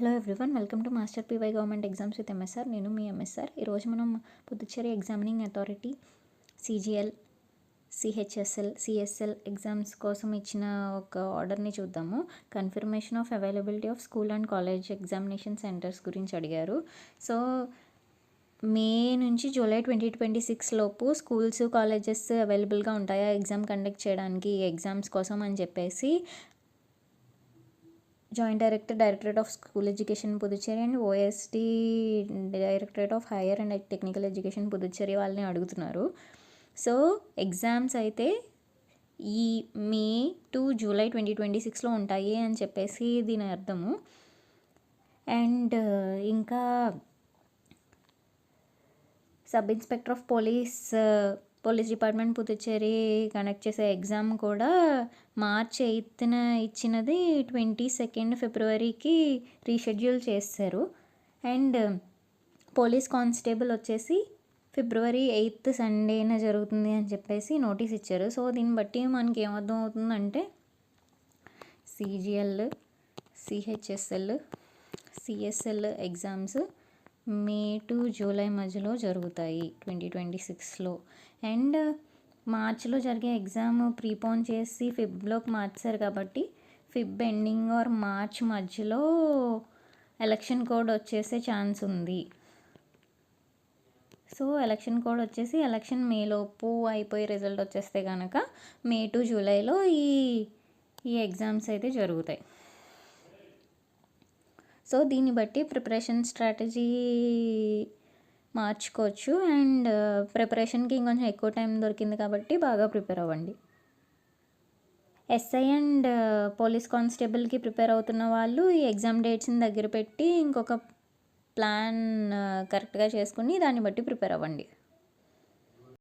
Hello everyone, welcome to master py government exams with MSR. నేను మీ MSR. ఈరోజు మనం Puducherry examining authority CGL, CHSL, CSL exams కోసం ఇచ్చిన ఒక ఆర్డర్ని చూద్దాము. Confirmation of availability of school and college examination centres గురించి అడిగారు. సో మే నుంచి జూలై 2026 లోపు స్కూల్స్, కాలేజెస్ అవైలబుల్గా ఉంటాయా ఎగ్జామ్ కండక్ట్ చేయడానికి, ఎగ్జామ్స్ కోసం అని చెప్పేసి joint director, directorate of school education Puducherry and OSD directorate of higher and technical education Puducherry వాళ్ళని అడుగుతున్నారు. సో ఎగ్జామ్స్ అయితే ఈ మే టు జూలై 2026లో ఉంటాయి అని చెప్పేసి దీని అర్థము. అండ్ ఇంకా sub inspector of police department Puducherry conduct చేసే ఎగ్జామ్ కూడా మార్చ్ 8న ఇచ్చినది 22 ఫిబ్రవరికి రీషెడ్యూల్ చేస్తారు. అండ్ పోలీస్ కానిస్టేబుల్ వచ్చేసి ఫిబ్రవరి 8 సండేన జరుగుతుంది అని చెప్పేసి నోటీస్ ఇచ్చారు. సో దీన్ని బట్టి మనకి ఏమర్థం అవుతుందంటే CGL, CHSL, CSL exams May to July మధ్యలో జరుగుతాయి 2026లో. అండ్ మార్చ్లో జరిగే ఎగ్జామ్ ప్రీపోన్ చేసి ఫిబ్లోకి మార్చారు కాబట్టి ఫిబ్ ఎండింగ్ ఆర్ మార్చ్ మధ్యలో ఎలక్షన్ కోడ్ వచ్చేసే ఛాన్స్ ఉంది. సో ఎలక్షన్ కోడ్ వచ్చేసి ఎలక్షన్ మేలోపు అయిపోయి రిజల్ట్ వచ్చేస్తే కనుక మే టు జూలైలో ఈ ఎగ్జామ్స్ అయితే జరుగుతాయి. సో దీన్ని బట్టి ప్రిపరేషన్ స్ట్రాటజీ మార్చుకోవచ్చు. అండ్ ప్రిపరేషన్కి ఇంకొంచెం ఎక్కువ టైం దొరికింది కాబట్టి బాగా ప్రిపేర్ అవ్వండి. ఎస్ఐ అండ్ పోలీస్ కానిస్టేబుల్కి ప్రిపేర్ అవుతున్న వాళ్ళు ఈ ఎగ్జామ్ డేట్స్ని దగ్గర పెట్టి ఇంకొక ప్లాన్ కరెక్ట్గా చేసుకుని దాన్ని బట్టి ప్రిపేర్ అవ్వండి.